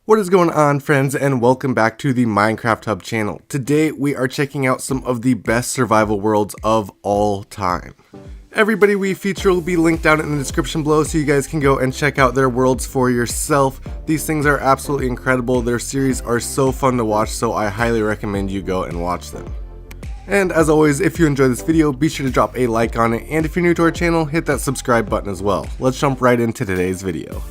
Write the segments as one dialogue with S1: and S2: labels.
S1: What is going on, friends, and welcome back to the Minecraft Hub channel. Today we are checking out some of the best survival worlds of all time. Everybody we feature will be linked down in the description below so you guys can go and check out their worlds for yourself. These things are absolutely incredible. Their series are so fun to watch, so I highly recommend you go and watch them. And as always, if you enjoyed this video, be sure to drop a like on it, and if you're new to our channel, hit that subscribe button as well. Let's jump right into today's video.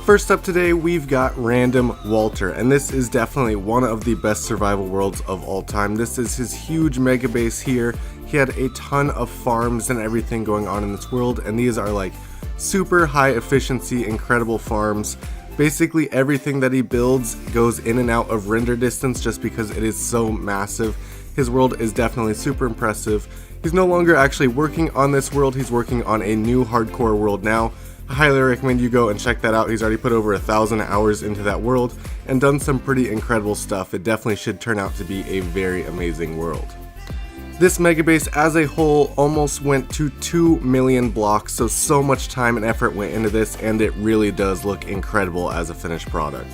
S1: First up today, we've got Random Walter, and this is definitely one of the best survival worlds of all time. This is his huge mega base here. He had a ton of farms and everything going on in this world, and these are like super high efficiency, incredible farms. Basically everything that he builds goes in and out of render distance just because it is so massive. His world is definitely super impressive. He's no longer actually working on this world, he's working on a new hardcore world now. I highly recommend you go and check that out. He's already put over 1,000 hours into that world and done some pretty incredible stuff. It definitely should turn out to be a very amazing world. This megabase as a whole almost went to 2 million blocks, so much time and effort went into this, and it really does look incredible as a finished product.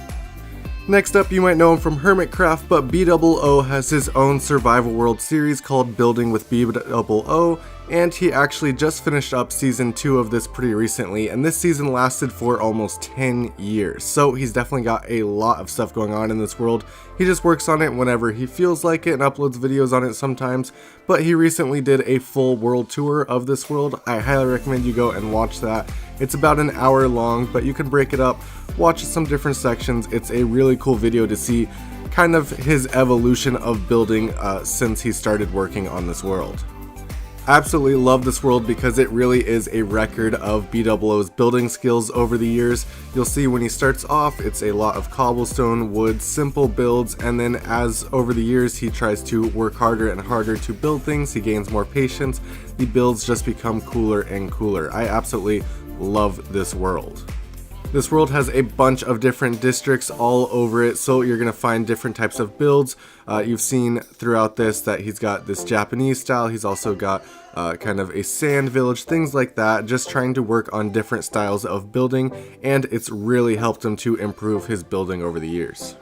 S1: Next up, you might know him from Hermitcraft, but BOO has his own survival world series called Building with BOO, and he actually just finished up season 2 of this pretty recently, and this season lasted for almost 10 years. So he's definitely got a lot of stuff going on in this world. He just works on it whenever he feels like it and uploads videos on it sometimes, but he recently did a full world tour of this world. I highly recommend you go and watch that. It's about an hour long, but you can break it up, watch some different sections. It's a really cool video to see kind of his evolution of building since he started working on this world. Absolutely love this world because it really is a record of BOO's building skills over the years. You'll see when he starts off, it's a lot of cobblestone, wood, simple builds, and then as over the years he tries to work harder and harder to build things, he gains more patience, the builds just become cooler and cooler. I absolutely love this world. This world has a bunch of different districts all over it, so you're going to find different types of builds. You've seen throughout this that he's got this Japanese style, he's also got kind of a sand village, things like that, just trying to work on different styles of building, and it's really helped him to improve his building over the years.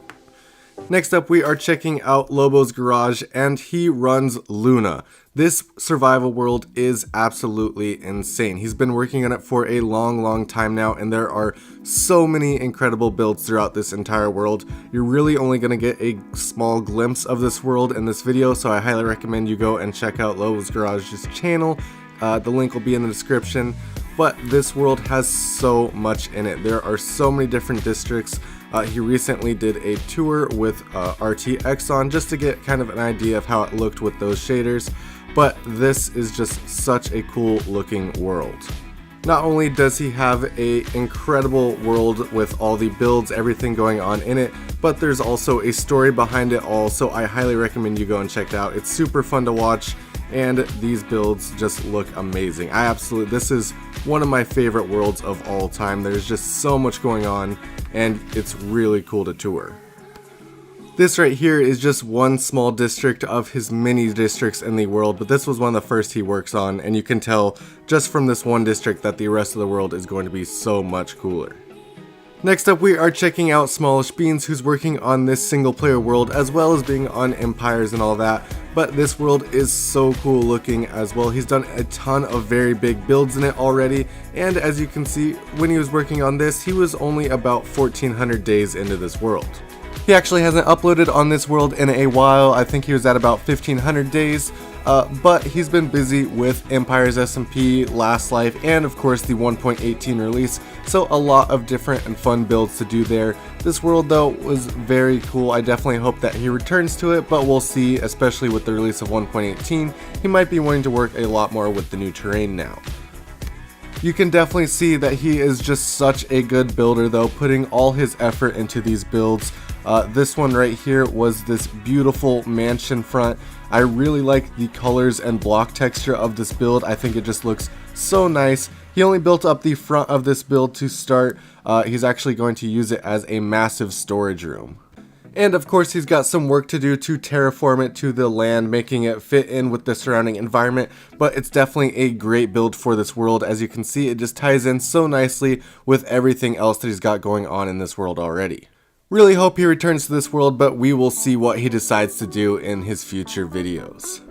S1: Next up, we are checking out Lobo's Garage, and he runs Luna. This survival world is absolutely insane. He's been working on it for a long time now, and there are so many incredible builds throughout this entire world. You're really only going to get a small glimpse of this world in this video, so I highly recommend you go and check out Lobo's Garage's channel. The link will be in the description, but this world has so much in it. There are so many different districts. He recently did a tour with RTX on just to get kind of an idea of how it looked with those shaders, but this is just such a cool looking world. Not only does he have an incredible world with all the builds, everything going on in it, but there's also a story behind it all, so I highly recommend you go and check it out. It's super fun to watch, and these builds just look amazing. This is one of my favorite worlds of all time. There's just so much going on, and it's really cool to tour. This right here is just one small district of his many districts in the world, but this was one of the first he works on, and you can tell just from this one district that the rest of the world is going to be so much cooler. Next up, we are checking out Smallish Beans, who's working on this single player world as well as being on Empires and all that, but this world is so cool looking as well. He's done a ton of very big builds in it already, and as you can see, when he was working on this, he was only about 1,400 days into this world. He actually hasn't uploaded on this world in a while. I think he was at about 1,500 days, but he's been busy with Empires SMP, Last Life, and of course the 1.18 release, so a lot of different and fun builds to do there. This world though was very cool. I definitely hope that he returns to it, but we'll see, especially with the release of 1.18. He might be wanting to work a lot more with the new terrain now. You can definitely see that he is just such a good builder though, putting all his effort into these builds. This one right here was this beautiful mansion front. I really like the colors and block texture of this build. I think it just looks so nice. He only built up the front of this build to start. He's actually going to use it as a massive storage room. And of course he's got some work to do to terraform it to the land, making it fit in with the surrounding environment, but it's definitely a great build for this world. As you can see, it just ties in so nicely with everything else that he's got going on in this world already. Really hope he returns to this world, but we will see what he decides to do in his future videos.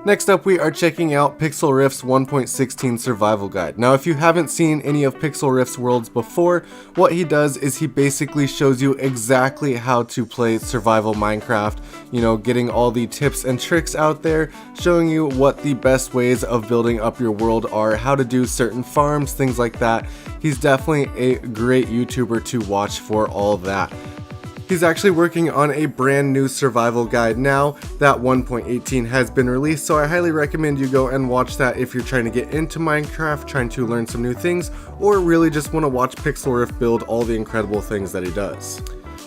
S1: Next up, we are checking out Pixel Rift's 1.16 survival guide. Now, if you haven't seen any of Pixel Rift's worlds before, what he does is he basically shows you exactly how to play survival Minecraft, getting all the tips and tricks out there, showing you what the best ways of building up your world are, how to do certain farms, things like that. He's definitely a great YouTuber to watch for all that. He's actually working on a brand new survival guide now. That 1.18 has been released, so I highly recommend you go and watch that if you're trying to get into Minecraft, trying to learn some new things, or really just want to watch Pixel Rift build all the incredible things that he does.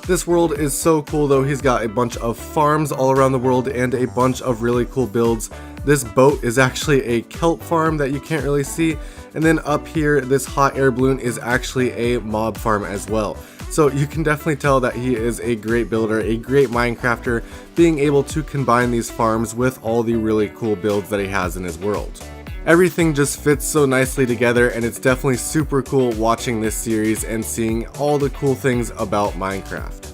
S1: This world is so cool though. He's got a bunch of farms all around the world and a bunch of really cool builds. This boat is actually a kelp farm that you can't really see, and then up here this hot air balloon is actually a mob farm as well. So you can definitely tell that he is a great builder, a great Minecrafter, being able to combine these farms with all the really cool builds that he has in his world. Everything just fits so nicely together, and it's definitely super cool watching this series and seeing all the cool things about Minecraft.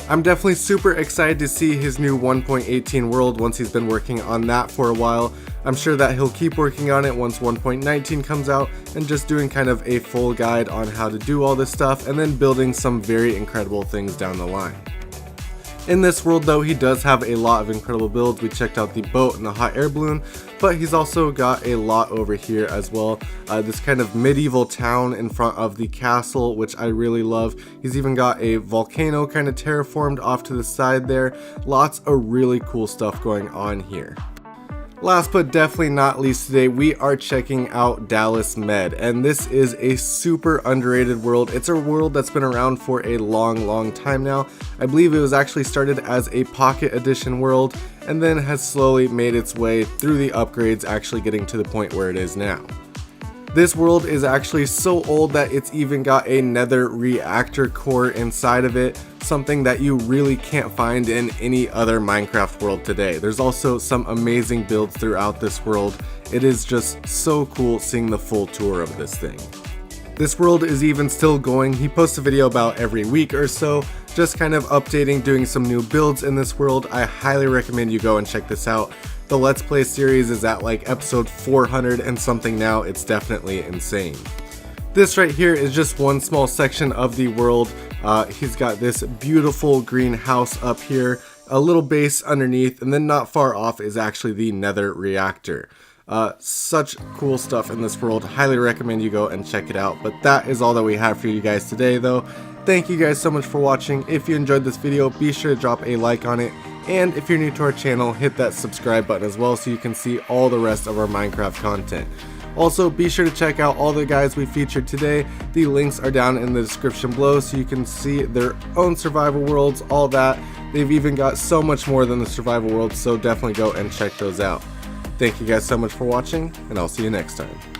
S1: I'm definitely super excited to see his new 1.18 world once he's been working on that for a while. I'm sure that he'll keep working on it once 1.19 comes out and just doing kind of a full guide on how to do all this stuff and then building some very incredible things down the line. In this world though, he does have a lot of incredible builds. We checked out the boat and the hot air balloon, but he's also got a lot over here as well. This kind of medieval town in front of the castle, which I really love. He's even got a volcano kind of terraformed off to the side there. Lots of really cool stuff going on here. Last but definitely not least today, we are checking out Dallas Med, and this is a super underrated world. It's a world that's been around for a long time now. I believe it was actually started as a Pocket Edition world and then has slowly made its way through the upgrades, actually getting to the point where it is now. This world is actually so old that it's even got a nether reactor core inside of it, something that you really can't find in any other Minecraft world today. There's also some amazing builds throughout this world. It is just so cool seeing the full tour of this thing. This world is even still going. He posts a video about every week or so, just kind of updating, doing some new builds in this world. I highly recommend you go and check this out. The Let's Play series is at like episode 400 and something now. It's definitely insane. This right here is just one small section of the world. He's got this beautiful greenhouse up here, a little base underneath, and then not far off is actually the nether reactor. Such cool stuff in this world. Highly recommend you go and check it out. But that is all that we have for you guys today though. Thank you guys so much for watching. If you enjoyed this video, be sure to drop a like on it. And if you're new to our channel, hit that subscribe button as well so you can see all the rest of our Minecraft content. Also, be sure to check out all the guys we featured today. The links are down in the description below so you can see their own survival worlds, all that. They've even got so much more than the survival worlds, so definitely go and check those out. Thank you guys so much for watching, and I'll see you next time.